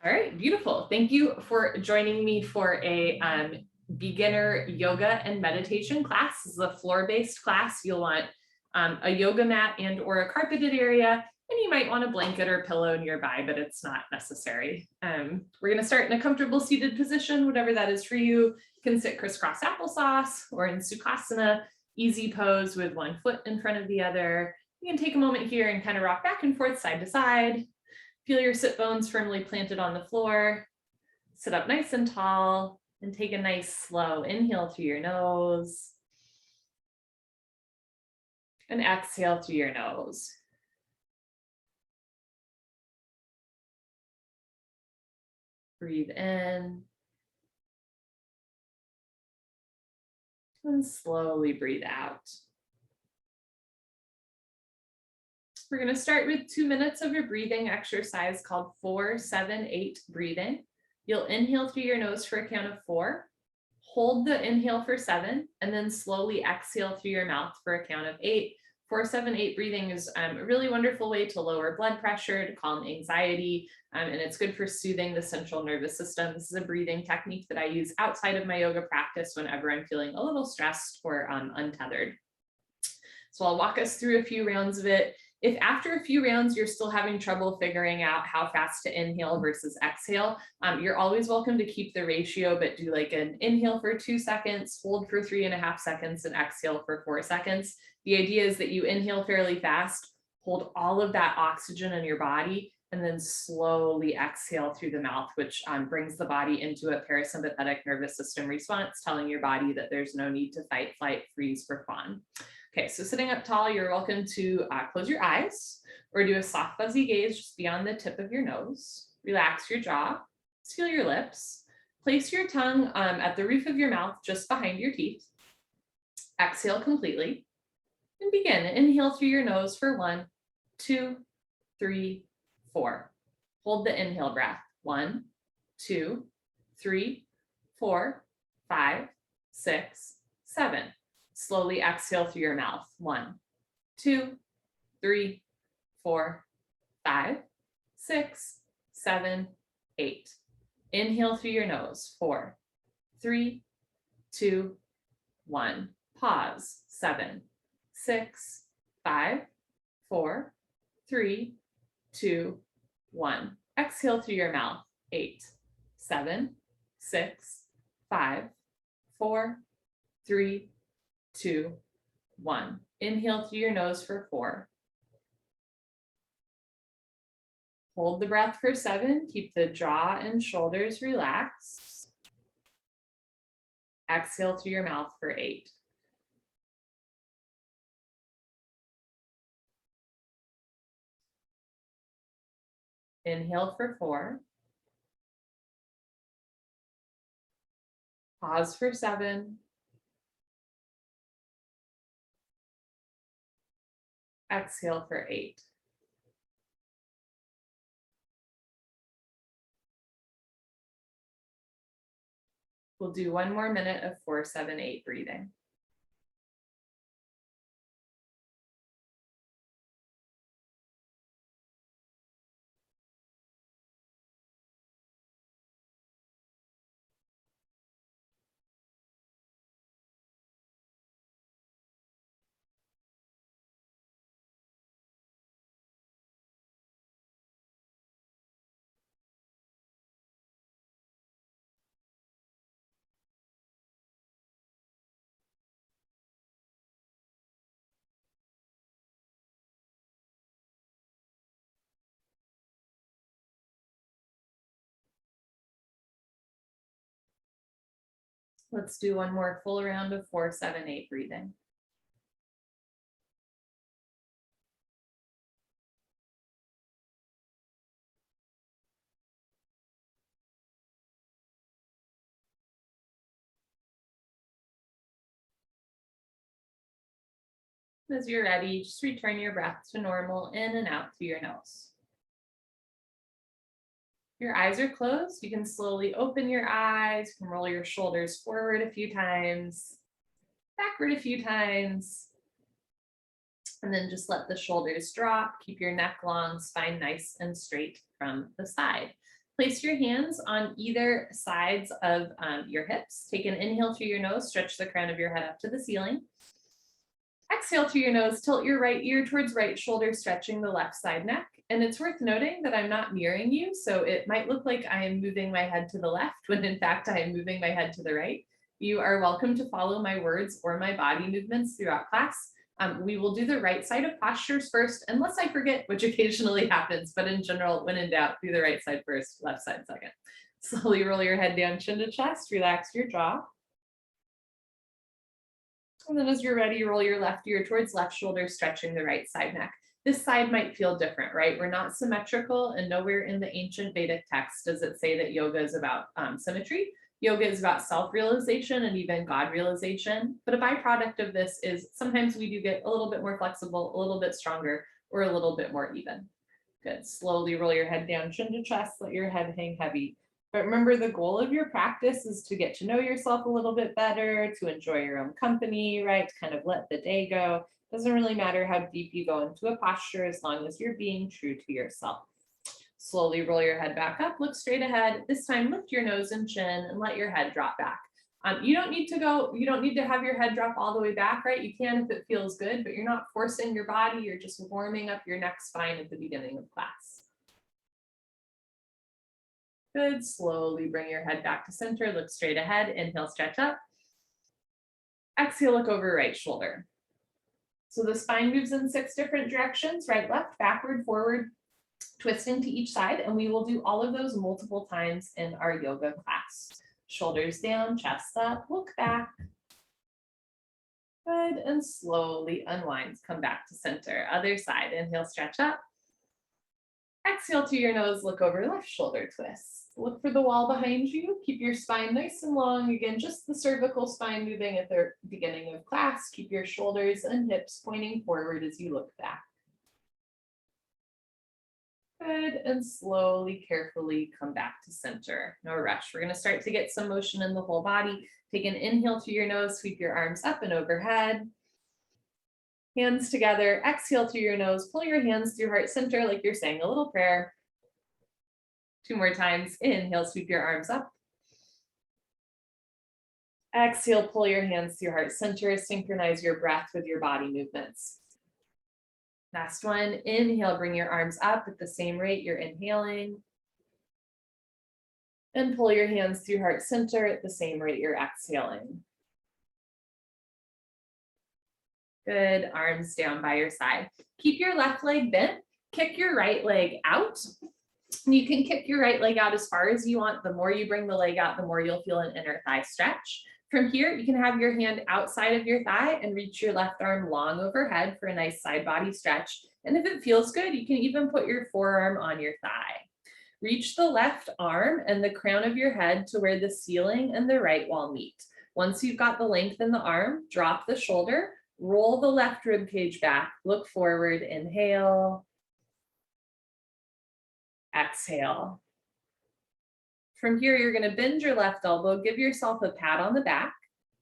All right, beautiful. Thank you for joining me for a beginner yoga and meditation class. This is a floor-based class. You'll want a yoga mat and or a carpeted area, and you might want a blanket or pillow nearby, but it's not necessary. We're going to start in a comfortable seated position, whatever that is for you. You can sit crisscross applesauce or in Sukhasana, easy pose with one foot in front of the other. You can take a moment here and kind of rock back and forth, side to side. Feel your sit bones firmly planted on the floor. Sit up nice and tall and take a nice slow inhale through your nose and exhale through your nose. Breathe in and slowly breathe out. We're going to start with 2 minutes of your breathing exercise called 4-7-8 breathing. You'll inhale through your nose for a count of 4, hold the inhale for 7, and then slowly exhale through your mouth for a count of 8. 4-7-8 breathing is a really wonderful way to lower blood pressure, to calm anxiety, and it's good for soothing the central nervous system. This is a breathing technique that I use outside of my yoga practice whenever I'm feeling a little stressed or untethered. So I'll walk us through a few rounds of it. If after a few rounds you're still having trouble figuring out how fast to inhale versus exhale, you're always welcome to keep the ratio, but do like an inhale for 2 seconds, hold for 3.5 seconds, and exhale for 4 seconds. The idea is that you inhale fairly fast, hold all of that oxygen in your body, and then slowly exhale through the mouth, which brings the body into a parasympathetic nervous system response, telling your body that there's no need to fight, flight, freeze, or fawn. Okay, so sitting up tall, you're welcome to close your eyes or do a soft fuzzy gaze just beyond the tip of your nose. Relax your jaw, seal your lips, place your tongue at the roof of your mouth just behind your teeth. Exhale completely and begin. Inhale through your nose for 1, 2, 3, 4. Hold the inhale breath. 1, 2, 3, 4, 5, 6, 7. Slowly exhale through your mouth. 1, 2, 3, 4, 5, 6, 7, 8. Inhale through your nose. 4, 3, 2, 1. Pause. 7, 6, 5, 4, 3, 2, 1. Exhale through your mouth. 8, 7, 6, 5, 4, 3, 2, 1. Inhale through your nose for 4. Hold the breath for 7. Keep the jaw and shoulders relaxed. Exhale through your mouth for 8. Inhale for 4. Pause for 7. Exhale for 8. We'll do 1 more minute of 4-7-8 breathing. Let's do 1 more full round of 4-7-8 breathing. As you're ready, just return your breath to normal, in and out through your nose. Your eyes are closed. You can slowly open your eyes, you can roll your shoulders forward a few times, backward a few times, and then just let the shoulders drop. Keep your neck long, spine nice and straight from the side. Place your hands on either sides of your hips. Take an inhale through your nose, stretch the crown of your head up to the ceiling. Exhale through your nose, tilt your right ear towards right shoulder, stretching the left side neck. And it's worth noting that I'm not mirroring you, so it might look like I am moving my head to the left when in fact I am moving my head to the right. You are welcome to follow my words or my body movements throughout class. We will do the right side of postures first, unless I forget, which occasionally happens, but in general, when in doubt, do the right side first, left side second. Slowly roll your head down, chin to chest, relax your jaw. And then as you're ready, roll your left ear towards left shoulder, stretching the right side neck. This side might feel different, right? We're not symmetrical, and nowhere in the ancient Vedic text does it say that yoga is about symmetry. Yoga is about self-realization and even God realization. But a byproduct of this is sometimes we do get a little bit more flexible, a little bit stronger, or a little bit more even. Good. Slowly roll your head down, chin to chest, let your head hang heavy. But remember, the goal of your practice is to get to know yourself a little bit better, to enjoy your own company, right? To kind of let the day go. Doesn't really matter how deep you go into a posture as long as you're being true to yourself. Slowly roll your head back up, look straight ahead. This time, lift your nose and chin and let your head drop back. You don't need to have your head drop all the way back, right? You can if it feels good, but you're not forcing your body. You're just warming up your neck spine at the beginning of class. Good. Slowly bring your head back to center. Look straight ahead. Inhale, stretch up. Exhale, look over right shoulder. So the spine moves in 6 different directions, right, left, backward, forward, twisting to each side. And we will do all of those multiple times in our yoga class. Shoulders down, chest up, look back. Good. And slowly unwind. Come back to center. Other side. Inhale, stretch up. Exhale to your nose, look over left shoulder twist. Look for the wall behind you. Keep your spine nice and long. Again, just the cervical spine moving at the beginning of class. Keep your shoulders and hips pointing forward as you look back. Good. And slowly, carefully come back to center. No rush. We're going to start to get some motion in the whole body. Take an inhale through your nose, sweep your arms up and overhead. Hands together, exhale through your nose, pull your hands through heart center like you're saying a little prayer. 2 more times. Inhale, sweep your arms up. Exhale, pull your hands through heart center, synchronize your breath with your body movements. Last one. Inhale, bring your arms up at the same rate you're inhaling. And pull your hands through heart center at the same rate you're exhaling. Good. Arms down by your side. Keep your left leg bent. Kick your right leg out. You can kick your right leg out as far as you want. The more you bring the leg out, the more you'll feel an inner thigh stretch. From here, you can have your hand outside of your thigh and reach your left arm long overhead for a nice side body stretch. And if it feels good, you can even put your forearm on your thigh. Reach the left arm and the crown of your head to where the ceiling and the right wall meet. Once you've got the length in the arm, drop the shoulder. Roll the left rib cage back, look forward, inhale, exhale. From here, you're going to bend your left elbow, give yourself a pat on the back,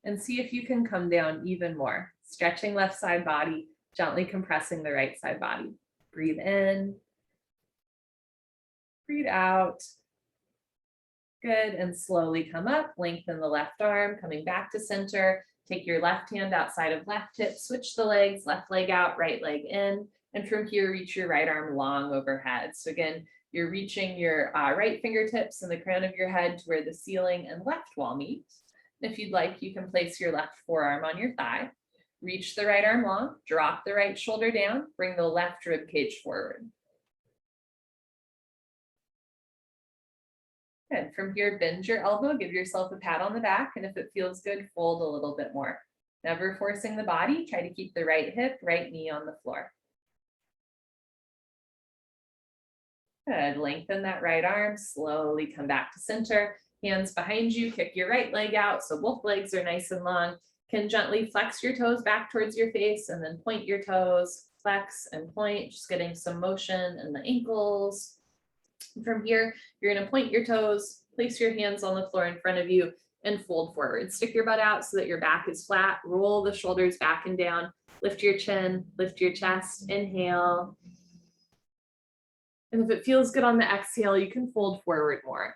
and see if you can come down even more. Stretching left side body, gently compressing the right side body. Breathe in, breathe out. Good, and slowly come up, lengthen the left arm, coming back to center. Take your left hand outside of left hip, switch the legs, left leg out, right leg in. And from here, reach your right arm long overhead. So again, you're reaching your right fingertips and the crown of your head to where the ceiling and left wall meet. If you'd like, you can place your left forearm on your thigh. Reach the right arm long, drop the right shoulder down, bring the left rib cage forward. Good. From here, bend your elbow, give yourself a pat on the back, and if it feels good, fold a little bit more. Never forcing the body. Try to keep the right hip, right knee on the floor. Good. Lengthen that right arm, slowly come back to center. Hands behind you, kick your right leg out so both legs are nice and long. Can gently flex your toes back towards your face and then point your toes, flex and point, just getting some motion in the ankles. From here, you're going to point your toes, place your hands on the floor in front of you, and fold forward. Stick your butt out so that your back is flat. Roll the shoulders back and down. Lift your chin, lift your chest. Inhale. And if it feels good on the exhale, you can fold forward more.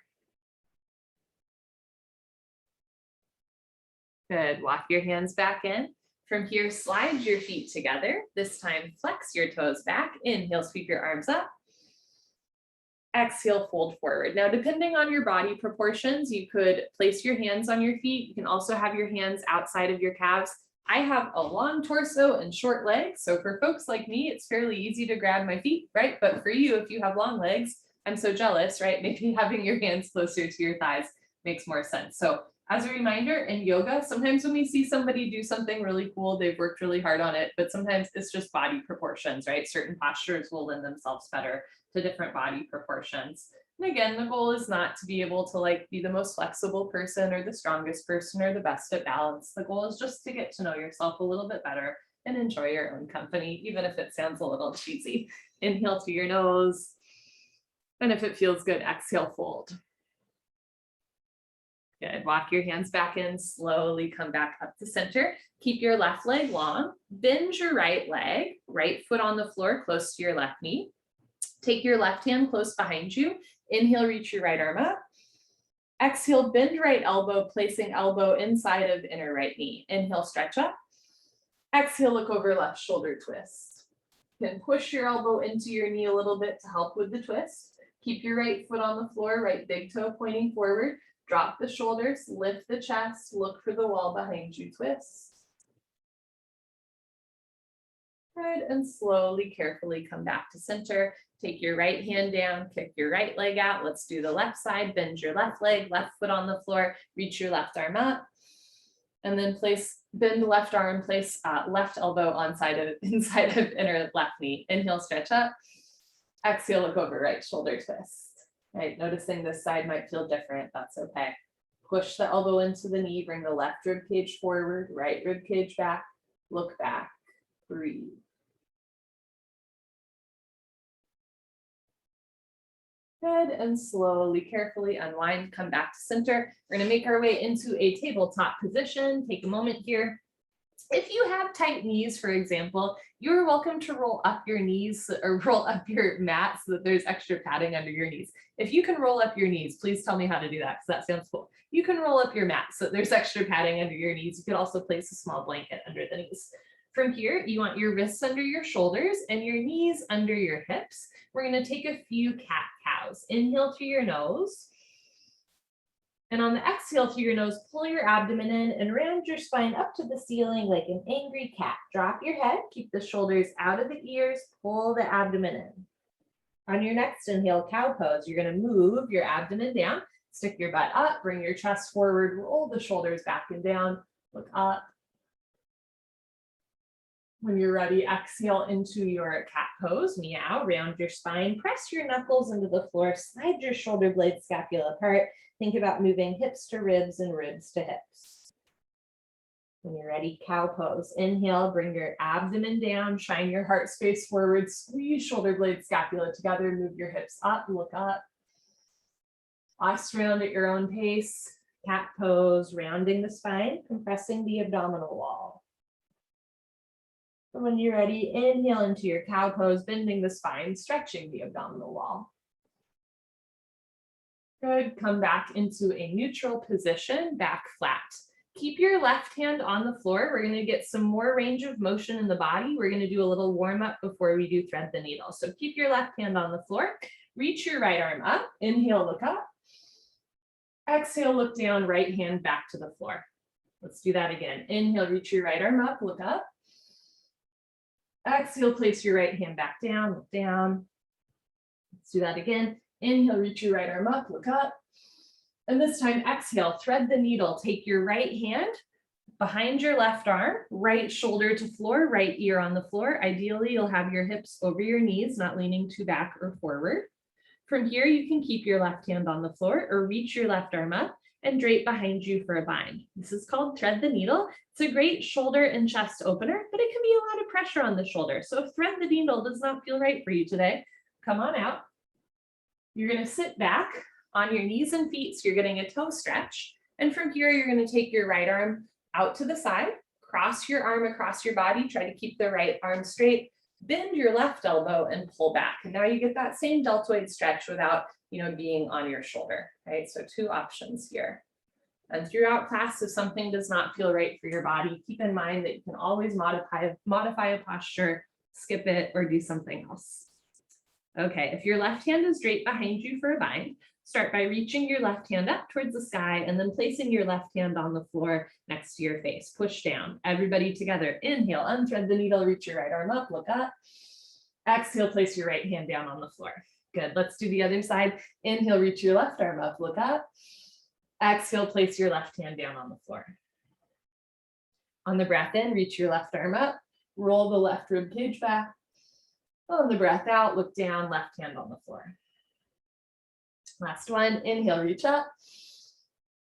Good, walk your hands back in. From here, slide your feet together. This time, flex your toes back. Inhale, sweep your arms up. Exhale, fold forward. Now, depending on your body proportions, you could place your hands on your feet. You can also have your hands outside of your calves. I have a long torso and short legs. So for folks like me, it's fairly easy to grab my feet, right? But for you, if you have long legs, I'm so jealous, right? Maybe having your hands closer to your thighs makes more sense. So as a reminder, in yoga, sometimes when we see somebody do something really cool, they've worked really hard on it, but sometimes it's just body proportions, right? Certain postures will lend themselves better to different body proportions. And again, the goal is not to be able to like be the most flexible person or the strongest person or the best at balance. The goal is just to get to know yourself a little bit better and enjoy your own company, even if it sounds a little cheesy. Inhale through your nose. And if it feels good, exhale, fold. Good, walk your hands back in, slowly come back up to center. Keep your left leg long, bend your right leg, right foot on the floor, close to your left knee. Take your left hand close behind you. Inhale, reach your right arm up. Exhale, bend right elbow, placing elbow inside of inner right knee. Inhale, stretch up. Exhale, look over left shoulder twist. You can push your elbow into your knee a little bit to help with the twist. Keep your right foot on the floor, right big toe pointing forward. Drop the shoulders, lift the chest, look for the wall behind you, twist. Good, and slowly, carefully come back to center. Take your right hand down, kick your right leg out. Let's do the left side, bend your left leg, left foot on the floor, reach your left arm up. And then bend left arm, place left elbow inside of inner left knee. Inhale, stretch up. Exhale, look over right shoulder twist. Right, noticing this side might feel different, that's okay. Push the elbow into the knee, bring the left rib cage forward, right rib cage back, look back, breathe. Good, and slowly, carefully unwind, come back to center. We're gonna make our way into a tabletop position. Take a moment here. If you have tight knees, for example, you're welcome to roll up your knees or roll up your mat so that there's extra padding under your knees. If you can roll up your knees, please tell me how to do that because that sounds cool. You can roll up your mat so that there's extra padding under your knees. You could also place a small blanket under the knees. From here, you want your wrists under your shoulders and your knees under your hips. We're going to take a few cat cows. Inhale through your nose. And on the exhale through your nose, pull your abdomen in and round your spine up to the ceiling like an angry cat. Drop your head, keep the shoulders out of the ears, pull the abdomen in. On your next inhale, cow pose, you're going to move your abdomen down, stick your butt up, bring your chest forward, roll the shoulders back and down, look up. When you're ready, exhale into your cat pose, meow, round your spine, press your knuckles into the floor, slide your shoulder blades scapula apart. Think about moving hips to ribs and ribs to hips. When you're ready, cow pose. Inhale, bring your abdomen down, shine your heart space forward, squeeze shoulder blades scapula together, move your hips up, look up. Last round at your own pace. Cat pose, rounding the spine, compressing the abdominal wall. And when you're ready, inhale into your cow pose, bending the spine, stretching the abdominal wall. Good, come back into a neutral position, back flat. Keep your left hand on the floor. We're gonna get some more range of motion in the body. We're gonna do a little warm up before we do thread the needle. So keep your left hand on the floor. Reach your right arm up. Inhale, look up. Exhale, look down, right hand back to the floor. Let's do that again. Inhale, reach your right arm up, look up. Exhale, place your right hand back down, look down. Let's do that again. Inhale, reach your right arm up, look up. And this time, exhale, thread the needle. Take your right hand behind your left arm, right shoulder to floor, right ear on the floor. Ideally, you'll have your hips over your knees, not leaning too back or forward. From here, you can keep your left hand on the floor or reach your left arm up and drape behind you for a bind. This is called thread the needle. It's a great shoulder and chest opener, but it can be a lot of pressure on the shoulder. So if thread the needle does not feel right for you today, come on out. You're gonna sit back on your knees and feet, so you're getting a toe stretch. And from here, you're gonna take your right arm out to the side, cross your arm across your body, try to keep the right arm straight, bend your left elbow and pull back. And now you get that same deltoid stretch without, being on your shoulder, right? So 2 options here. And throughout class, if something does not feel right for your body, keep in mind that you can always modify a posture, skip it, or do something else. Okay, if your left hand is straight behind you for a bind, start by reaching your left hand up towards the sky and then placing your left hand on the floor next to your face. Push down. Everybody together. Inhale, unthread the needle, reach your right arm up, look up. Exhale, place your right hand down on the floor. Good. Let's do the other side. Inhale, reach your left arm up, look up. Exhale, place your left hand down on the floor. On the breath in, reach your left arm up, roll the left rib cage back. On the breath out, look down, left hand on the floor. Last one, inhale, reach up.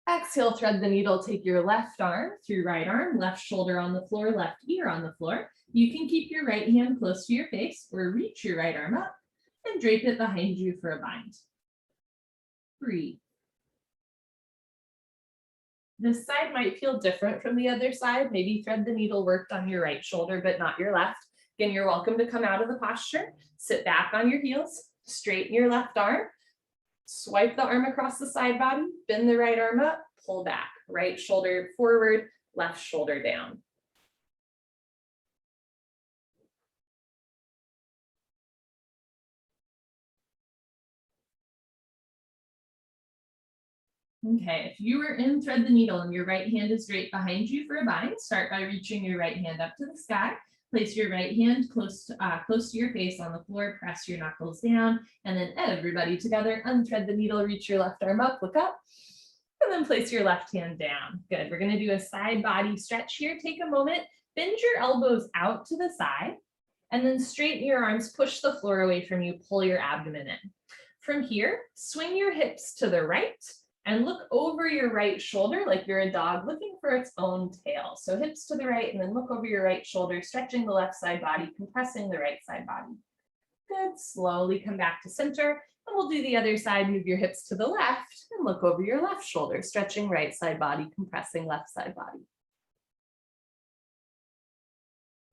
Exhale, thread the needle, take your left arm through right arm, left shoulder on the floor, left ear on the floor. You can keep your right hand close to your face or reach your right arm up and drape it behind you for a bind. Breathe. This side might feel different from the other side. Maybe thread the needle worked on your right shoulder, but not your left. Again, you're welcome to come out of the posture, sit back on your heels, straighten your left arm, swipe the arm across the side body, bend the right arm up, pull back, right shoulder forward, left shoulder down. Okay, if you are in thread the needle and your right hand is straight behind you for a bind, start by reaching your right hand up to the sky. Place your right hand close to your face on the floor, press your knuckles down, and then everybody together, unthread the needle, reach your left arm up, look up, and then place your left hand down. Good, we're gonna do a side body stretch here. Take a moment, bend your elbows out to the side, and then straighten your arms, push the floor away from you, pull your abdomen in. From here, swing your hips to the right, and look over your right shoulder like you're a dog looking for its own tail. So hips to the right and then look over your right shoulder, stretching the left side body, compressing the right side body. Good, slowly come back to center. And we'll do the other side, move your hips to the left and look over your left shoulder, stretching right side body, compressing left side body.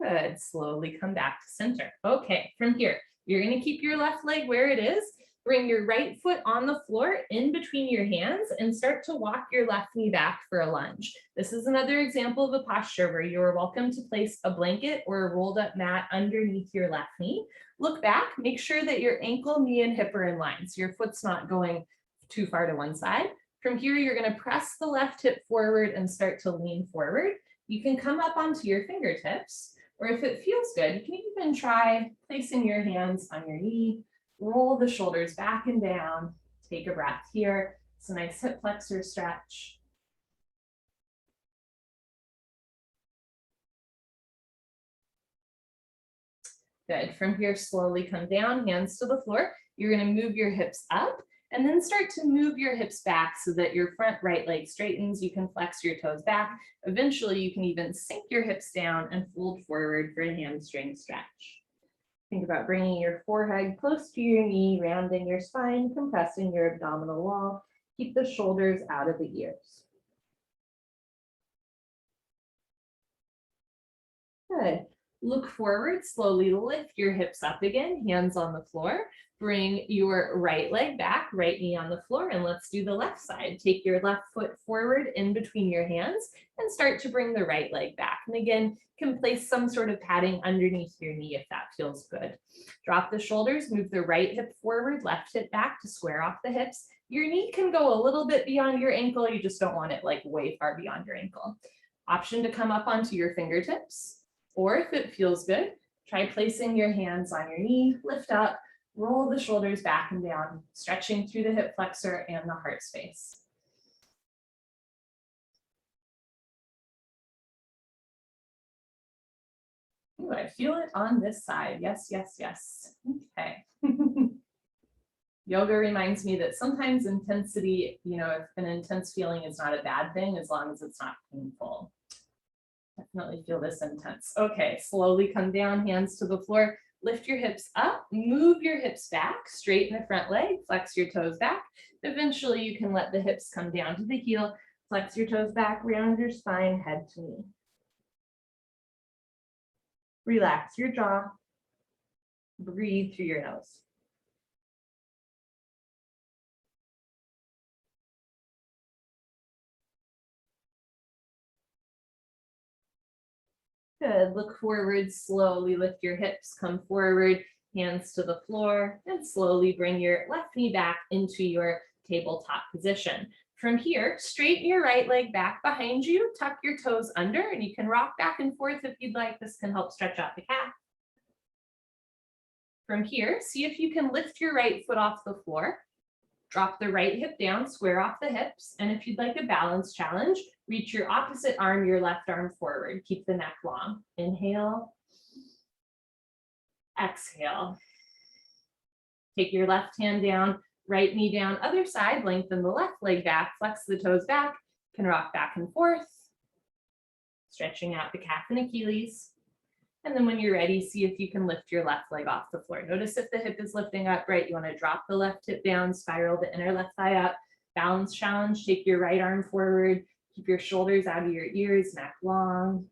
Good, slowly come back to center. Okay, from here, you're gonna keep your left leg where it is. Bring your right foot on the floor in between your hands and start to walk your left knee back for a lunge. This is another example of a posture where you are welcome to place a blanket or a rolled up mat underneath your left knee. Look back, make sure that your ankle, knee, and hip are in line, so your foot's not going too far to one side. From here, you're gonna press the left hip forward and start to lean forward. You can come up onto your fingertips, or if it feels good, you can even try placing your hands on your knee. Roll the shoulders back and down. Take a breath here. It's a nice hip flexor stretch. Good. From here, slowly come down, hands to the floor. You're going to move your hips up and then start to move your hips back so that your front right leg straightens. You can flex your toes back. Eventually, you can even sink your hips down and fold forward for a hamstring stretch. Think about bringing your forehead close to your knee, rounding your spine, compressing your abdominal wall. Keep the shoulders out of the ears. Good. Look forward, slowly lift your hips up again, hands on the floor. Bring your right leg back, right knee on the floor, and let's do the left side. Take your left foot forward in between your hands and start to bring the right leg back. And again, you can place some sort of padding underneath your knee if that feels good. Drop the shoulders, move the right hip forward, left hip back to square off the hips. Your knee can go a little bit beyond your ankle, you just don't want it like way far beyond your ankle. Option to come up onto your fingertips, or if it feels good, try placing your hands on your knee, lift up, roll the shoulders back and down, stretching through the hip flexor and the heart space. Ooh, I feel it on this side. Yes, yes, yes. Okay. Yoga reminds me that sometimes intensity, if an intense feeling is not a bad thing, as long as it's not painful. Definitely feel this intense. Okay, slowly come down, hands to the floor. Lift your hips up, move your hips back, straighten the front leg, flex your toes back. Eventually, you can let the hips come down to the heel, flex your toes back, round your spine, head to knee. Relax your jaw. Breathe through your nose. Good. Look forward, slowly lift your hips, come forward, hands to the floor, and slowly bring your left knee back into your tabletop position. From here, straighten your right leg back behind you, tuck your toes under, and you can rock back and forth if you'd like. This can help stretch out the calf. From here, see if you can lift your right foot off the floor. Drop the right hip down, square off the hips. And if you'd like a balance challenge, reach your opposite arm, your left arm forward. Keep the neck long. Inhale. Exhale. Take your left hand down, right knee down, other side, lengthen the left leg back, flex the toes back, can rock back and forth, stretching out the calf and Achilles. And then when you're ready, see if you can lift your left leg off the floor. Notice if the hip is lifting up, right? You want to drop the left hip down, spiral the inner left thigh up, balance challenge, take your right arm forward, keep your shoulders out of your ears, neck long.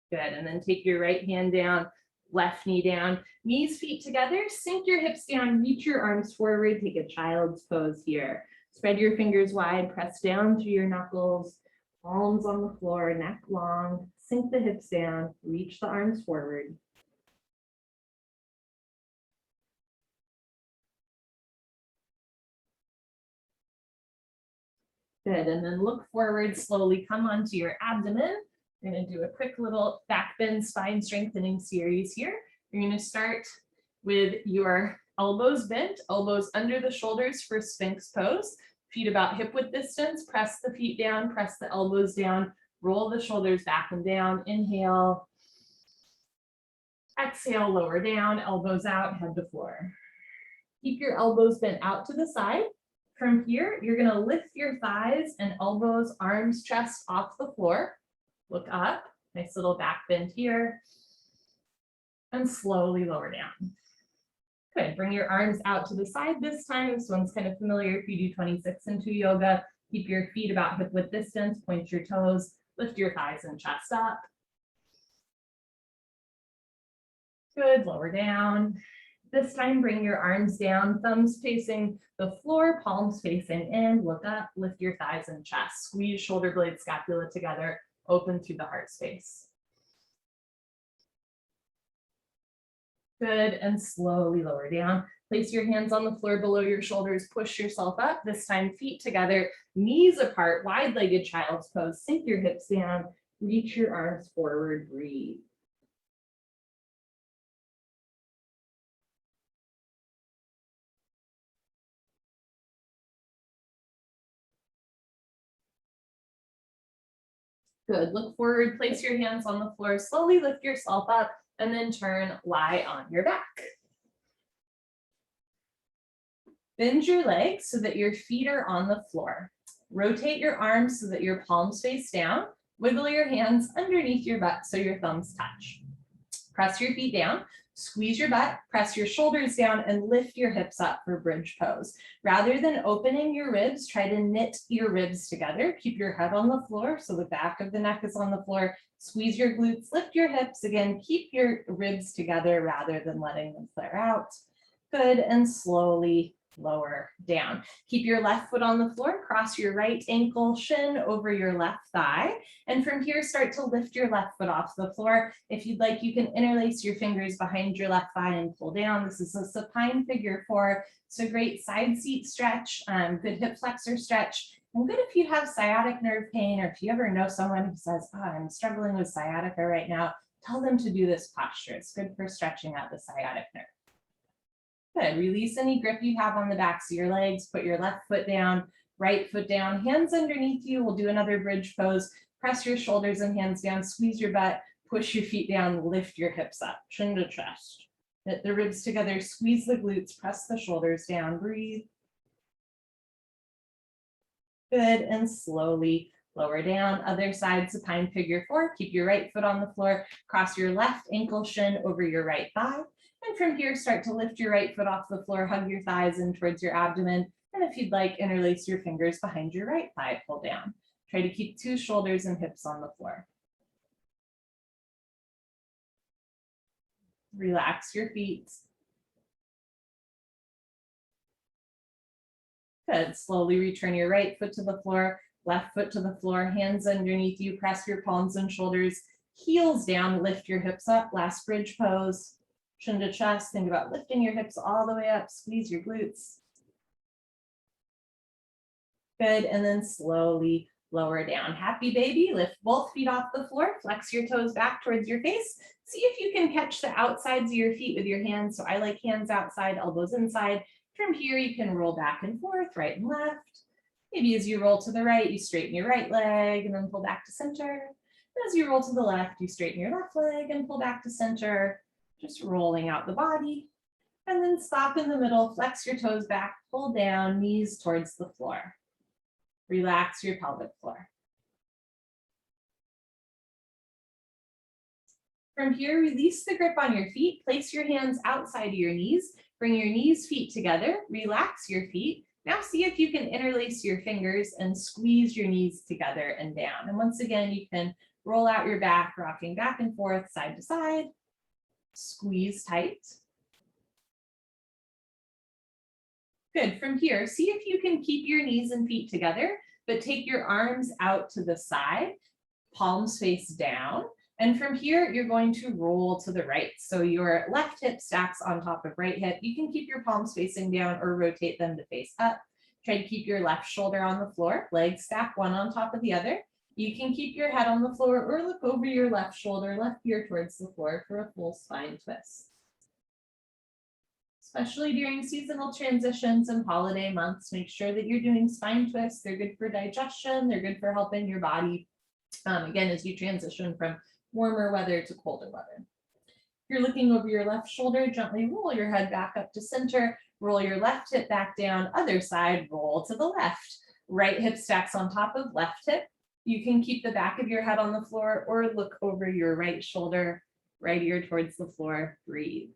Good, and then take your right hand down, left knee down, knees, feet together, sink your hips down, reach your arms forward, take a child's pose here. Spread your fingers wide, press down through your knuckles, palms on the floor, neck long, sink the hips down, reach the arms forward. Good, and then look forward, slowly come onto your abdomen. We're going to do a quick little back bend spine strengthening series here. You're going to start with your elbows bent, elbows under the shoulders for Sphinx Pose. Feet about hip width distance, press the feet down, press the elbows down, roll the shoulders back and down. Inhale. Exhale, lower down, elbows out, head to floor. Keep your elbows bent out to the side. From here, you're going to lift your thighs and elbows, arms, chest off the floor. Look up, nice little back bend here, and slowly lower down. Good, bring your arms out to the side this time. This one's kind of familiar if you do 26 and 2 yoga. Keep your feet about hip width distance, point your toes, lift your thighs and chest up. Good, lower down. This time, bring your arms down, thumbs facing the floor, palms facing in, look up, lift your thighs and chest, squeeze shoulder blades, scapula together, open through the heart space. Good, and slowly lower down. Place your hands on the floor below your shoulders, push yourself up. This time, feet together, knees apart, wide-legged child's pose. Sink your hips down, reach your arms forward, breathe. Good, look forward, place your hands on the floor, slowly lift yourself up, and then turn, lie on your back. Bend your legs so that your feet are on the floor. Rotate your arms so that your palms face down. Wiggle your hands underneath your butt so your thumbs touch. Press your feet down, squeeze your butt, press your shoulders down, and lift your hips up for bridge pose. Rather than opening your ribs, try to knit your ribs together. Keep your head on the floor so the back of the neck is on the floor. Squeeze your glutes, lift your hips. Again, keep your ribs together rather than letting them flare out. Good, and slowly lower down. Keep your left foot on the floor, cross your right ankle, shin over your left thigh. And from here, start to lift your left foot off the floor. If you'd like, you can interlace your fingers behind your left thigh and pull down. This is a supine figure 4. It's a great side seat stretch, good hip flexor stretch. And good if you have sciatic nerve pain, or if you ever know someone who says, oh, I'm struggling with sciatica right now, tell them to do this posture. It's good for stretching out the sciatic nerve. Good, release any grip you have on the backs of your legs, put your left foot down, right foot down, hands underneath you. We'll do another bridge pose. Press your shoulders and hands down, squeeze your butt, push your feet down, lift your hips up, chin to chest. Knit the ribs together, squeeze the glutes, press the shoulders down, breathe. Good, and slowly lower down. Other side, supine figure 4. Keep your right foot on the floor, cross your left ankle shin over your right thigh. And from here, start to lift your right foot off the floor, hug your thighs in towards your abdomen. And if you'd like, interlace your fingers behind your right thigh, pull down. Try to keep 2 shoulders and hips on the floor. Relax your feet. Good. Slowly return your right foot to the floor, left foot to the floor, hands underneath you, press your palms and shoulders, heels down, lift your hips up, last bridge pose, chin to chest, think about lifting your hips all the way up, squeeze your glutes. Good, and then slowly lower down. Happy baby, lift both feet off the floor, flex your toes back towards your face. See if you can catch the outsides of your feet with your hands. So I like hands outside, elbows inside. From here, you can roll back and forth, right and left. Maybe as you roll to the right, you straighten your right leg and then pull back to center. As you roll to the left, you straighten your left leg and pull back to center, just rolling out the body. And then stop in the middle, flex your toes back, pull down, knees towards the floor. Relax your pelvic floor. From here, release the grip on your feet, place your hands outside of your knees, bring your knees, feet together, relax your feet. Now see if you can interlace your fingers and squeeze your knees together and down. And once again, you can roll out your back, rocking back and forth, side to side, squeeze tight. Good. From here, see if you can keep your knees and feet together, but take your arms out to the side, palms face down. And from here, you're going to roll to the right. So your left hip stacks on top of right hip. You can keep your palms facing down or rotate them to face up. Try to keep your left shoulder on the floor, legs stack one on top of the other. You can keep your head on the floor or look over your left shoulder, left ear towards the floor for a full spine twist. Especially during seasonal transitions and holiday months, make sure that you're doing spine twists. They're good for digestion. They're good for helping your body, again, as you transition from warmer weather to colder weather. If you're looking over your left shoulder, gently roll your head back up to center, roll your left hip back down, other side, roll to the left. Right hip stacks on top of left hip. You can keep the back of your head on the floor or look over your right shoulder, right ear towards the floor, breathe.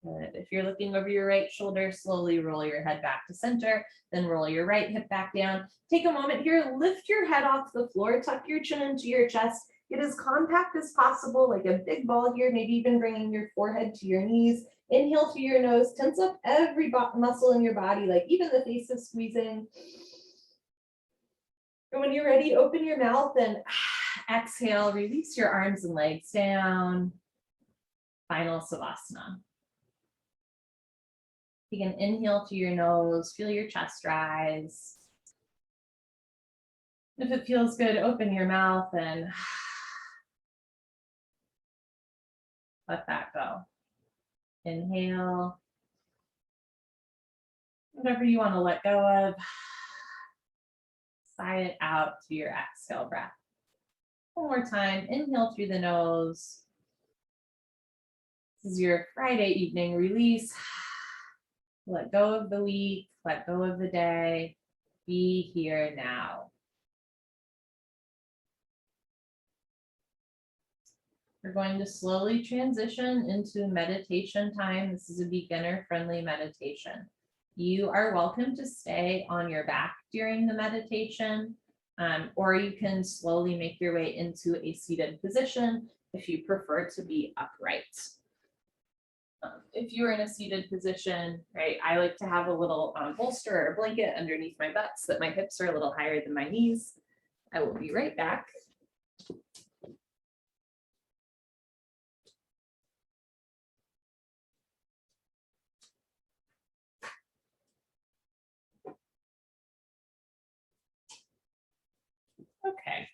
Good. If you're looking over your right shoulder, slowly roll your head back to center, then roll your right hip back down. Take a moment here, lift your head off the floor, tuck your chin into your chest. Get as compact as possible, like a big ball here, maybe even bringing your forehead to your knees. Inhale through your nose, tense up every muscle in your body, like even the face is squeezing. And when you're ready, open your mouth and exhale, release your arms and legs down. Final Savasana. You can inhale through your nose, feel your chest rise. If it feels good, open your mouth and let that go. Inhale. Whatever you want to let go of, sigh it out to your exhale breath. One more time, inhale through the nose. This is your Friday evening release. Let go of the week, let go of the day, be here now. We're going to slowly transition into meditation time. This is a beginner-friendly meditation. You are welcome to stay on your back during the meditation, or you can slowly make your way into a seated position if you prefer to be upright. If you're in a seated position, right, I like to have a little bolster or blanket underneath my butt so that my hips are a little higher than my knees. I will be right back. Okay.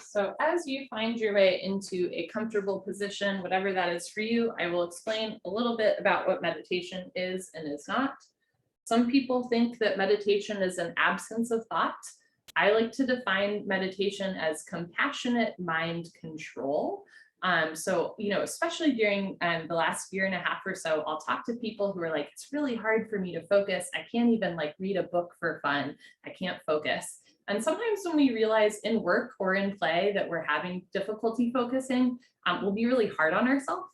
So as you find your way into a comfortable position, whatever that is for you, I will explain a little bit about what meditation is and is not. Some people think that meditation is an absence of thought. I like to define meditation as compassionate mind control. So, especially during the last year and a half or so, I'll talk to people who are like, it's really hard for me to focus. I can't even read a book for fun. I can't focus. And sometimes when we realize in work or in play that we're having difficulty focusing, we'll be really hard on ourselves.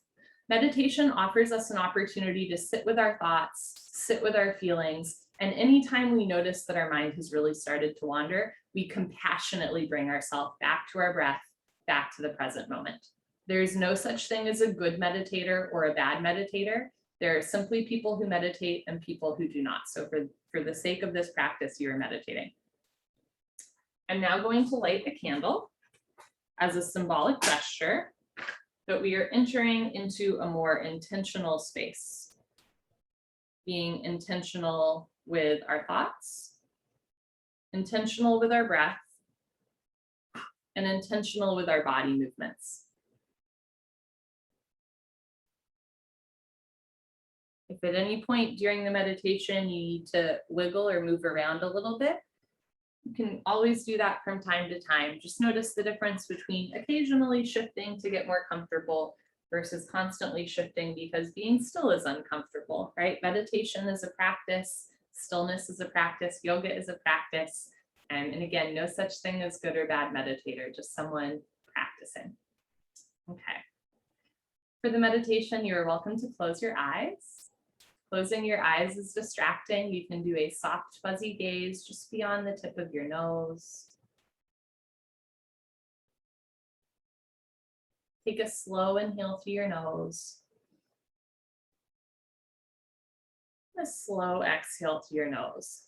Meditation offers us an opportunity to sit with our thoughts, sit with our feelings, And anytime we notice that our mind has really started to wander, we compassionately bring ourselves back to our breath, back to the present moment. There is no such thing as a good meditator or a bad meditator. There are simply people who meditate and people who do not. So for the sake of this practice, you are meditating. I'm now going to light a candle as a symbolic gesture that we are entering into a more intentional space. Being intentional with our thoughts, intentional with our breath, and intentional with our body movements. If at any point during the meditation you need to wiggle or move around a little bit, you can always do that from time to time. Just notice the difference between occasionally shifting to get more comfortable versus constantly shifting because being still is uncomfortable, right? Meditation is a practice, stillness is a practice, yoga is a practice. And again, no such thing as good or bad meditator, just someone practicing. Okay. For the meditation, you're welcome to close your eyes. Closing your eyes is distracting. You can do a soft, fuzzy gaze just beyond the tip of your nose. Take a slow inhale through your nose. A slow exhale through your nose.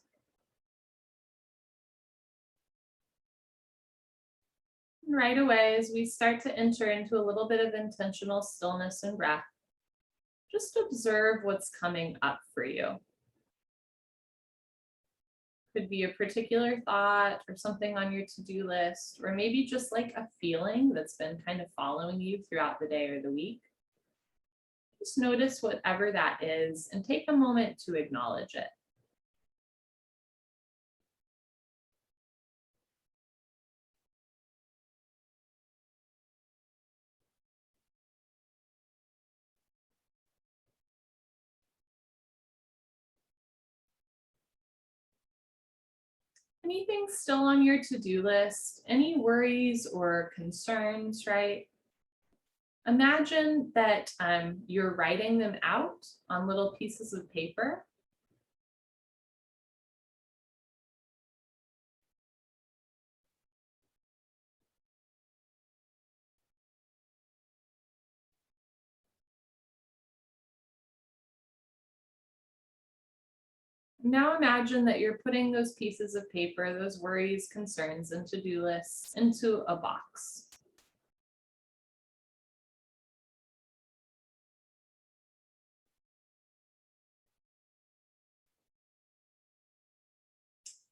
And right away, as we start to enter into a little bit of intentional stillness and breath, just observe what's coming up for you. Could be a particular thought or something on your to-do list, or maybe just like a feeling that's been kind of following you throughout the day or the week. Just notice whatever that is and take a moment to acknowledge it. Anything still on your to-do list? Any worries or concerns, right? Imagine that you're writing them out on little pieces of paper. Now imagine that you're putting those pieces of paper, those worries, concerns, and to-do lists into a box.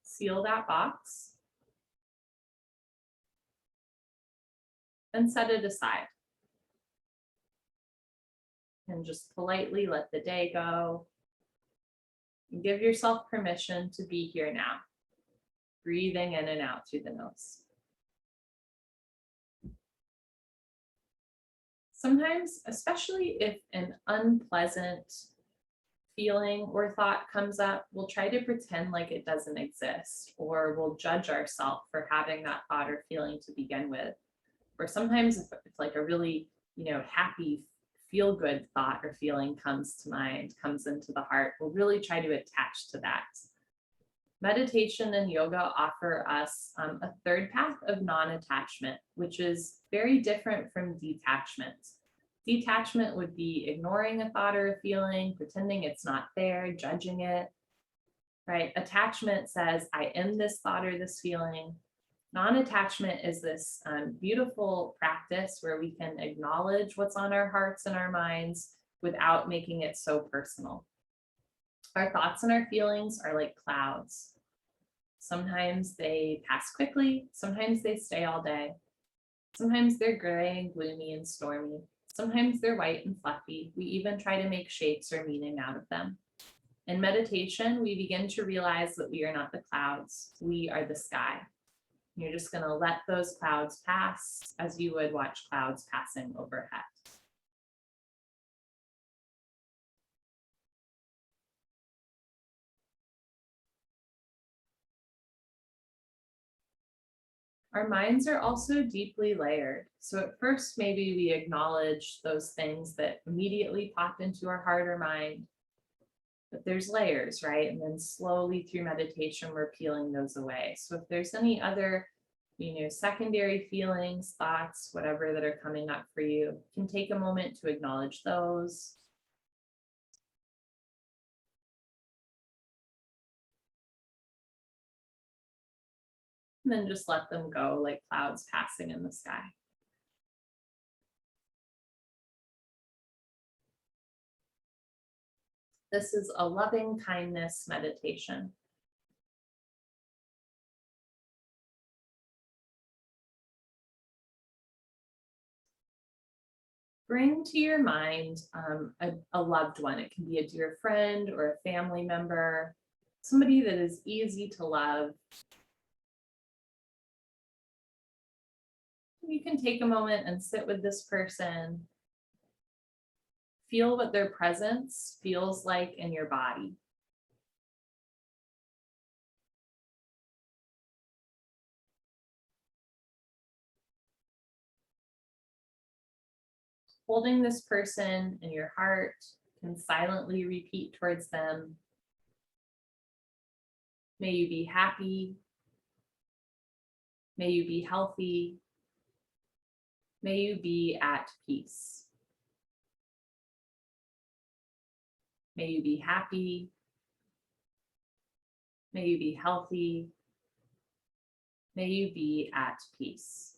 Seal that box and set it aside. And just politely let the day go. And give yourself permission to be here now, breathing in and out through the nose. Sometimes, especially if an unpleasant feeling or thought comes up, we'll try to pretend like it doesn't exist, or we'll judge ourselves for having that thought or feeling to begin with. Or sometimes if like a really, happy, feel-good thought or feeling comes to mind, comes into the heart, we'll really try to attach to that. Meditation and yoga offer us a third path of non-attachment, which is very different from detachment. Detachment would be ignoring a thought or a feeling, pretending it's not there, judging it, right? Attachment says, I am this thought or this feeling. Non-attachment is this beautiful practice where we can acknowledge what's on our hearts and our minds without making it so personal. Our thoughts and our feelings are like clouds. Sometimes they pass quickly, sometimes they stay all day. Sometimes they're gray and gloomy and stormy. Sometimes they're white and fluffy. We even try to make shapes or meaning out of them. In meditation, we begin to realize that we are not the clouds, we are the sky. You're just going to let those clouds pass as you would watch clouds passing overhead. Our minds are also deeply layered. So at first, maybe we acknowledge those things that immediately pop into our heart or mind. But there's layers, right? And then slowly through meditation, we're peeling those away. So if there's any other, secondary feelings, thoughts, whatever that are coming up for you, you can take a moment to acknowledge those. And then just let them go like clouds passing in the sky. This is a loving kindness meditation. Bring to your mind a loved one. It can be a dear friend or a family member, somebody that is easy to love. You can take a moment and sit with this person. Feel what their presence feels like in your body. Holding this person in your heart, can silently repeat towards them, may you be happy, may you be healthy, may you be at peace. May you be happy, may you be healthy, may you be at peace.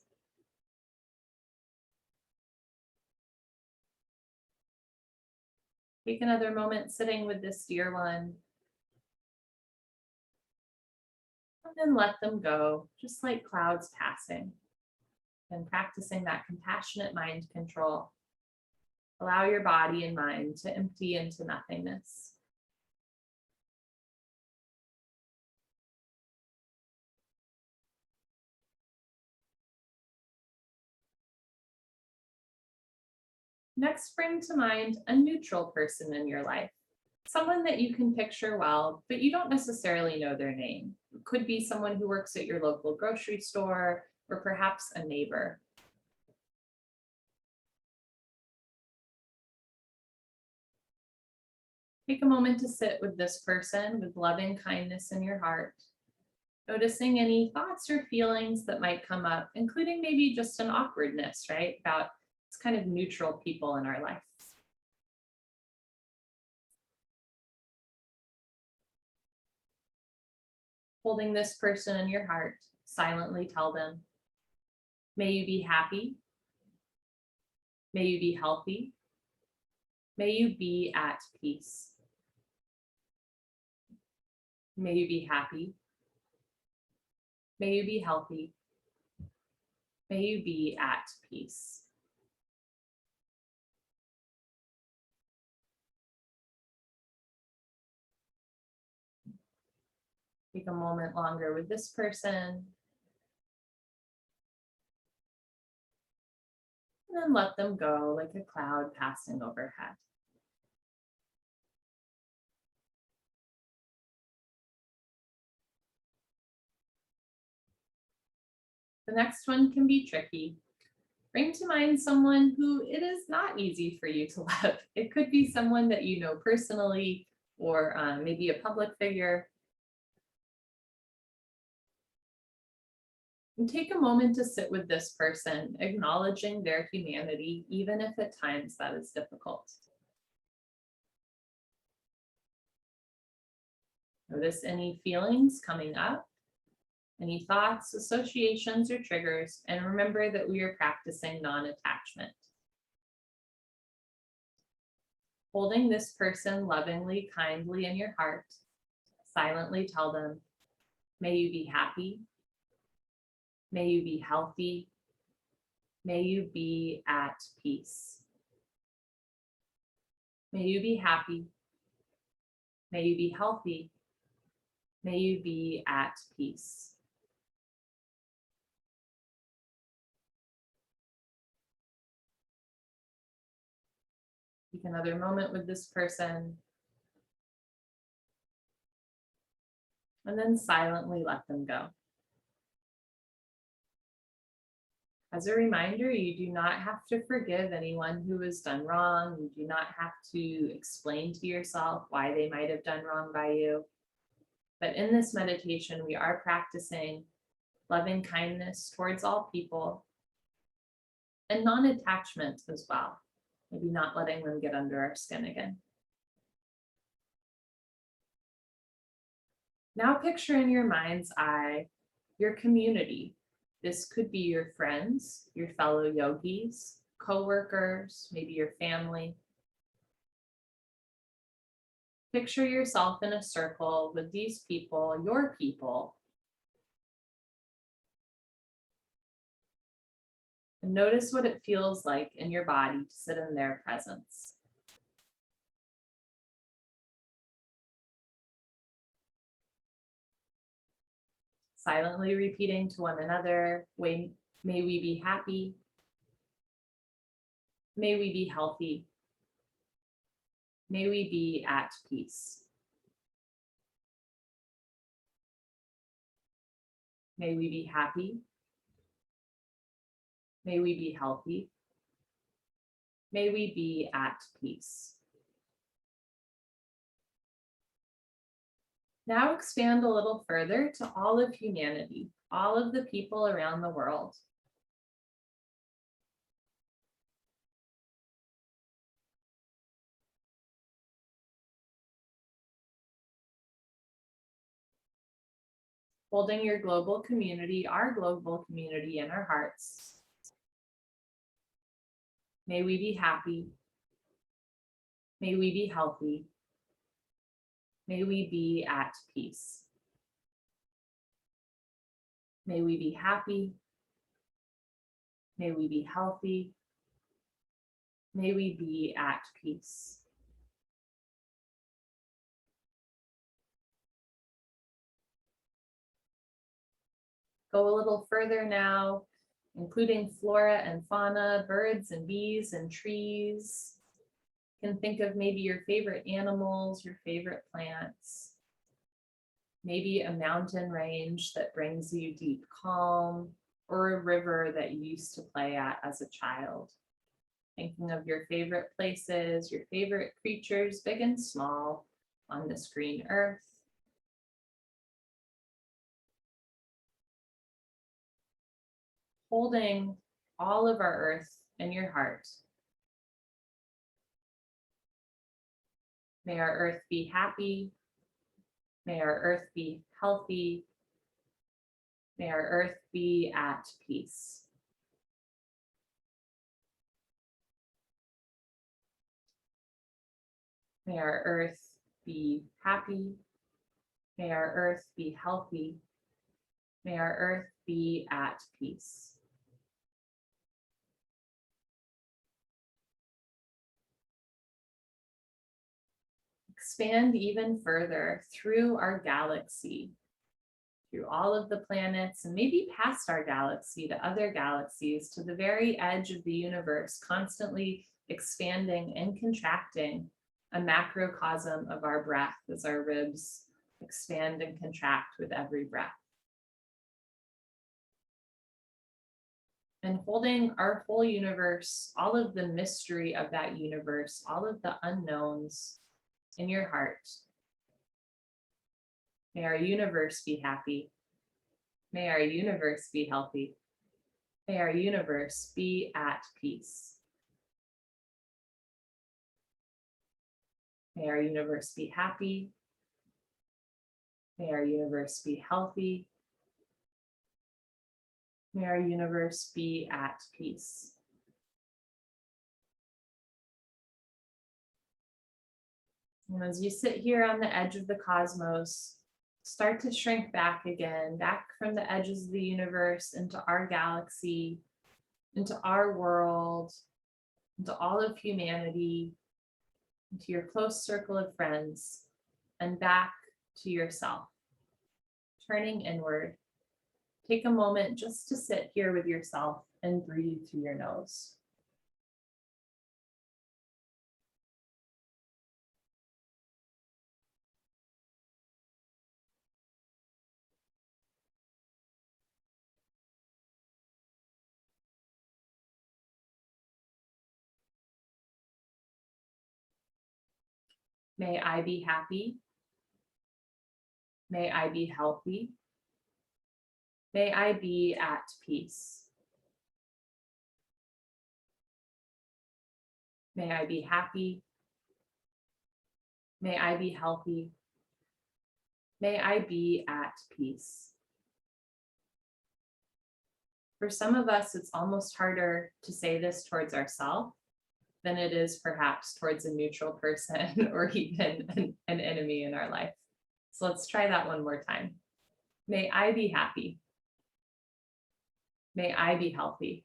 Take another moment sitting with this dear one. And then let them go, just like clouds passing. And practicing that compassionate mind control. Allow your body and mind to empty into nothingness. Next, bring to mind a neutral person in your life, someone that you can picture well, but you don't necessarily know their name. It could be someone who works at your local grocery store, or perhaps a neighbor. Take a moment to sit with this person with loving kindness in your heart, noticing any thoughts or feelings that might come up, including maybe just an awkwardness, right? About this kind of neutral people in our life. Holding this person in your heart, silently tell them, may you be happy, may you be healthy, may you be at peace. May you be happy, may you be healthy, may you be at peace. Take a moment longer with this person. And then let them go like a cloud passing overhead. The next one can be tricky. Bring to mind someone who it is not easy for you to love. It could be someone that you know personally, or maybe a public figure. And take a moment to sit with this person, acknowledging their humanity, even if at times that is difficult. Notice any feelings coming up, any thoughts, associations, or triggers, and remember that we are practicing non-attachment. Holding this person lovingly, kindly in your heart, silently tell them, may you be happy, may you be healthy, may you be at peace. May you be happy, may you be healthy, may you be at peace. Take another moment with this person. And then silently let them go. As a reminder, you do not have to forgive anyone who has done wrong. You do not have to explain to yourself why they might have done wrong by you. But in this meditation, we are practicing loving kindness towards all people and non-attachment as well. Maybe not letting them get under our skin again. Now picture in your mind's eye your community. This could be your friends, your fellow yogis, coworkers, maybe your family. Picture yourself in a circle with these people, your people. And notice what it feels like in your body to sit in their presence. Silently repeating to one another, may we be happy. May we be healthy. May we be at peace. May we be happy. May we be healthy. May we be at peace. Now expand a little further to all of humanity, all of the people around the world. Holding your global community, our global community in our hearts. May we be happy. May we be healthy. May we be at peace. May we be happy. May we be healthy. May we be at peace. Go a little further now, including flora and fauna, birds and bees and trees. You can think of maybe your favorite animals, your favorite plants. Maybe a mountain range that brings you deep calm, or a river that you used to play at as a child. Thinking of your favorite places, your favorite creatures, big and small, on this green earth. Holding all of our earth in your heart. May our earth be happy. May our earth be healthy. May our earth be at peace. May our earth be happy. May our earth be healthy. May our earth be at peace. Expand even further through our galaxy, through all of the planets, and maybe past our galaxy to other galaxies, to the very edge of the universe, constantly expanding and contracting, a macrocosm of our breath as our ribs expand and contract with every breath. And holding our whole universe, all of the mystery of that universe, all of the unknowns in your heart. May our universe be happy. May our universe be healthy. May our universe be at peace. May our universe be happy. May our universe be healthy. May our universe be at peace. And as you sit here on the edge of the cosmos, start to shrink back again, back from the edges of the universe into our galaxy, into our world, into all of humanity, into your close circle of friends, and back to yourself, turning inward. Take a moment just to sit here with yourself and breathe through your nose. May I be happy. May I be healthy. May I be at peace. May I be happy. May I be healthy. May I be at peace. For some of us, it's almost harder to say this towards ourselves than it is perhaps towards a neutral person or even an enemy in our life. So let's try that one more time. May I be happy. May I be healthy.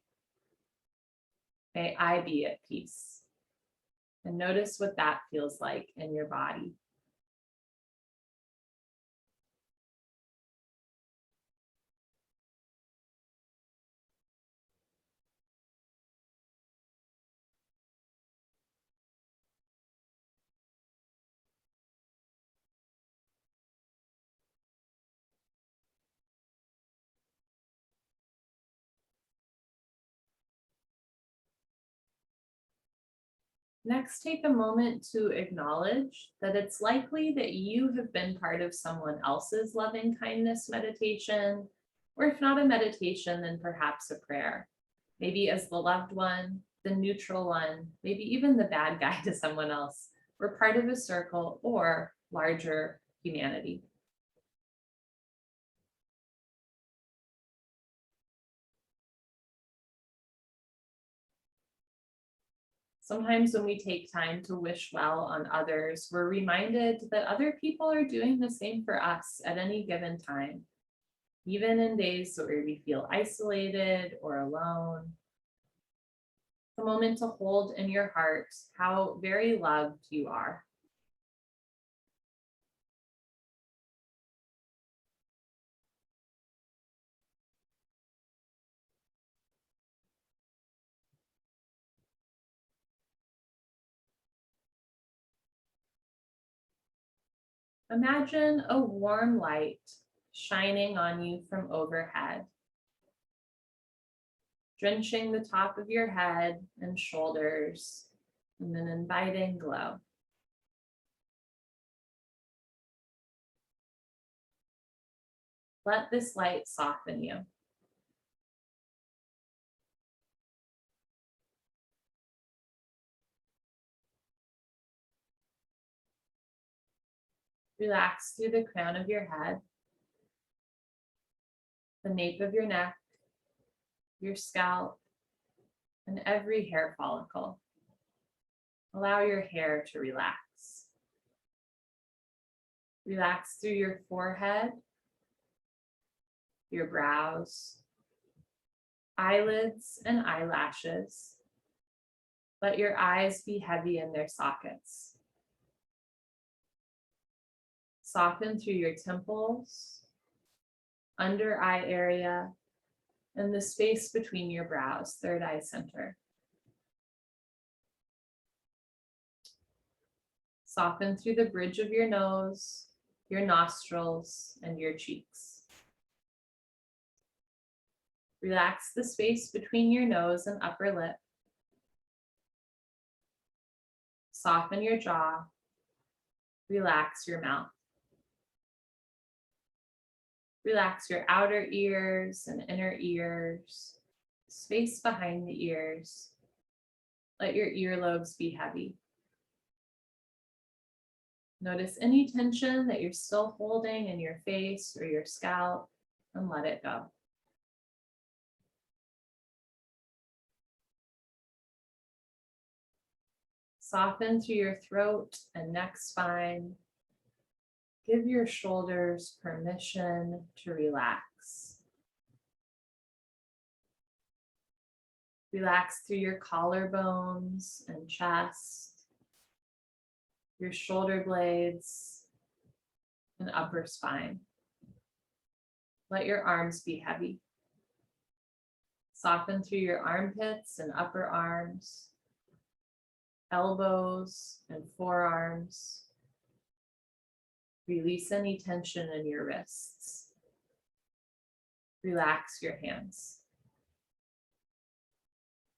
May I be at peace. And notice what that feels like in your body. Next, take a moment to acknowledge that it's likely that you have been part of someone else's loving kindness meditation, or if not a meditation, then perhaps a prayer. Maybe as the loved one, the neutral one, maybe even the bad guy to someone else. We're part of a circle or larger humanity. Sometimes when we take time to wish well on others, we're reminded that other people are doing the same for us at any given time, even in days where we feel isolated or alone. A moment to hold in your heart how very loved you are. Imagine a warm light shining on you from overhead, drenching the top of your head and shoulders in an inviting glow. Let this light soften you. Relax through the crown of your head, the nape of your neck, your scalp, and every hair follicle. Allow your hair to relax. Relax through your forehead, your brows, eyelids, and eyelashes. Let your eyes be heavy in their sockets. Soften through your temples, under eye area, and the space between your brows, third eye center. Soften through the bridge of your nose, your nostrils, and your cheeks. Relax the space between your nose and upper lip. Soften your jaw. Relax your mouth. Relax your outer ears and inner ears, space behind the ears. Let your earlobes be heavy. Notice any tension that you're still holding in your face or your scalp, and let it go. Soften through your throat and neck spine. Give your shoulders permission to relax. Relax through your collarbones and chest, your shoulder blades, and upper spine. Let your arms be heavy. Soften through your armpits and upper arms, elbows and forearms. Release any tension in your wrists. Relax your hands.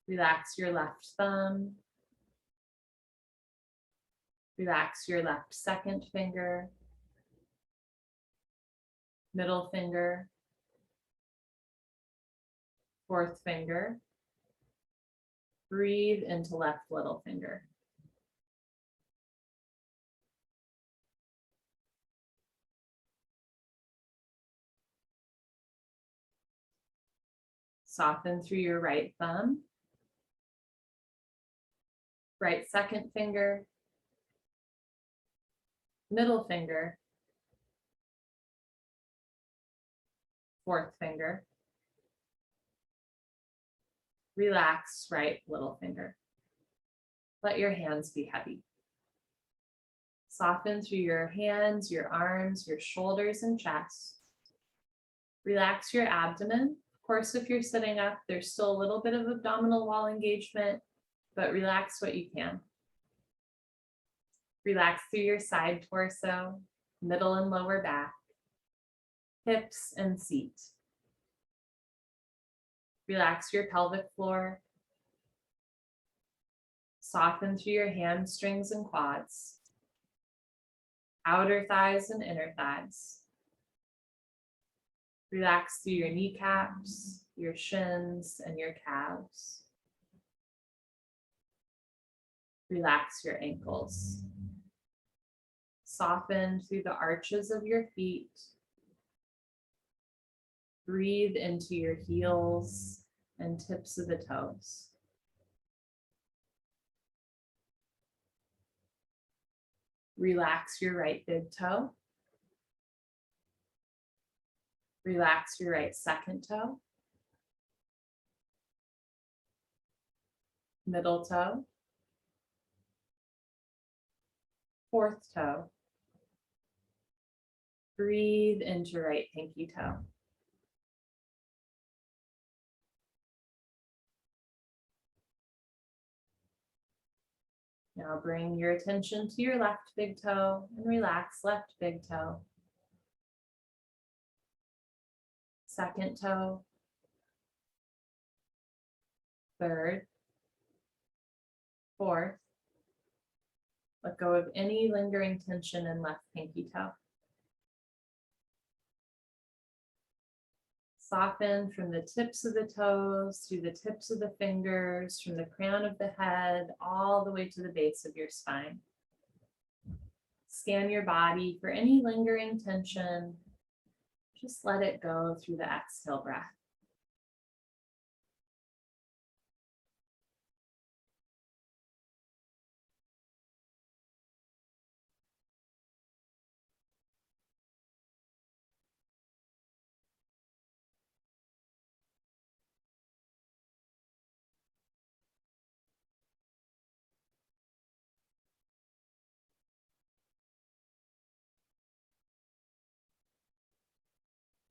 Relax your left thumb, Relax your left second finger, middle finger, fourth finger. Breathe into left little finger. Soften through your right thumb, right second finger, middle finger, fourth finger. Relax right little finger. Let your hands be heavy. Soften through your hands, your arms, your shoulders and chest. Relax your abdomen. Of course, if you're sitting up, there's still a little bit of abdominal wall engagement, but relax what you can. Relax through your side torso, middle and lower back, hips and seat. Relax your pelvic floor. Soften through your hamstrings and quads, outer thighs and inner thighs. Relax through your kneecaps, your shins, and your calves. Relax your ankles. Soften through the arches of your feet. Breathe into your heels and tips of the toes. Relax your right big toe. Relax your right second toe. Middle toe. Fourth toe. Breathe into right pinky toe. Now bring your attention to your left big toe and relax left big toe. Second toe. Third. Fourth. Let go of any lingering tension in left pinky toe. Soften from the tips of the toes, through the tips of the fingers, from the crown of the head, all the way to the base of your spine. Scan your body for any lingering tension. Just let it go through the exhale breath.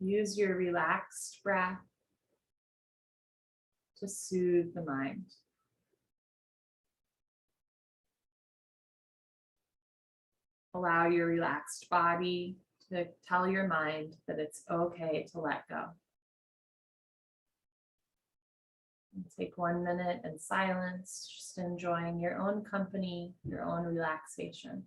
Use your relaxed breath to soothe the mind. Allow your relaxed body to tell your mind that it's okay to let go. And take 1 minute in silence, just enjoying your own company, your own relaxation.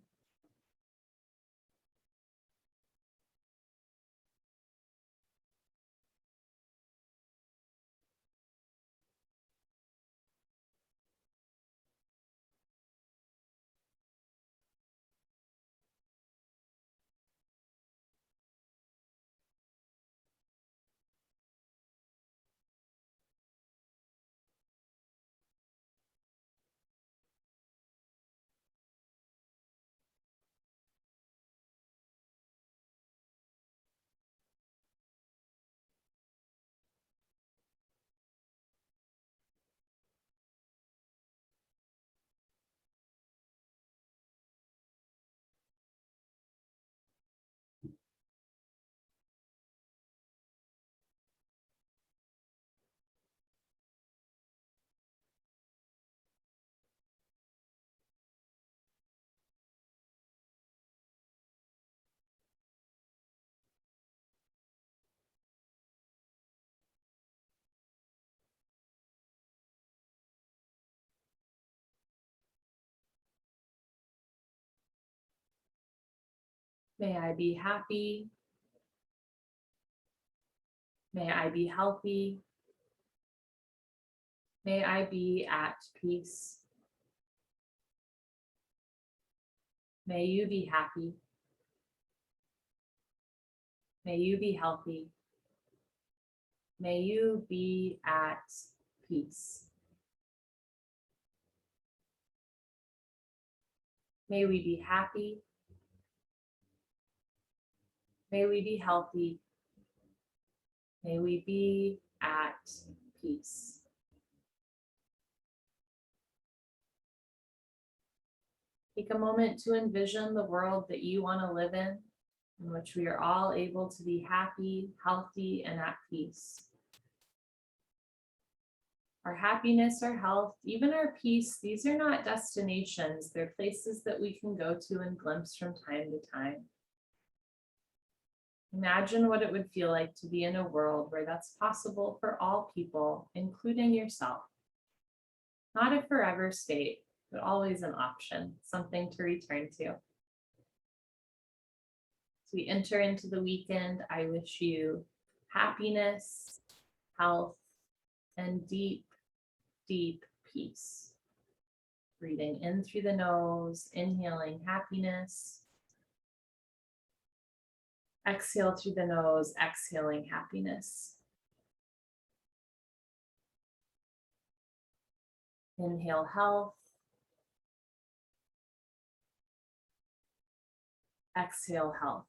May I be happy. May I be healthy. May I be at peace. May you be happy. May you be healthy. May you be at peace. May we be happy. May we be healthy. May we be at peace. Take a moment to envision the world that you want to live in which we are all able to be happy, healthy, and at peace. Our happiness, our health, even our peace, these are not destinations. They're places that we can go to and glimpse from time to time. Imagine what it would feel like to be in a world where that's possible for all people, including yourself. Not a forever state, but always an option, something to return to. As we enter into the weekend, I wish you happiness, health, and deep, deep peace. Breathing in through the nose, inhaling happiness. Exhale through the nose, exhaling happiness. Inhale health. Exhale health.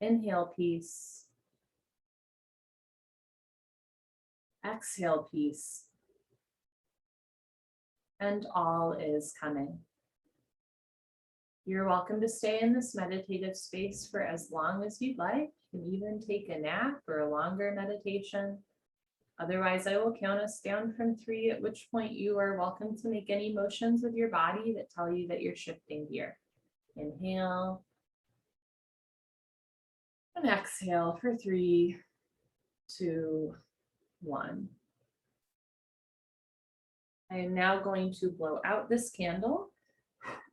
Inhale peace. Exhale peace. And all is coming. You're welcome to stay in this meditative space for as long as you'd like. You can even take a nap or a longer meditation. Otherwise, I will count us down from 3, at which point you are welcome to make any motions with your body that tell you that you're shifting gear. Inhale. And exhale for 3, 2, 1. I am now going to blow out this candle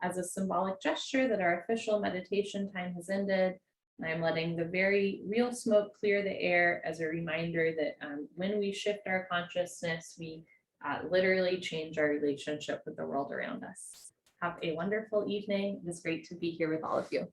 as a symbolic gesture that our official meditation time has ended. And I'm letting the very real smoke clear the air as a reminder that when we shift our consciousness, we literally change our relationship with the world around us. Have a wonderful evening. It was great to be here with all of you.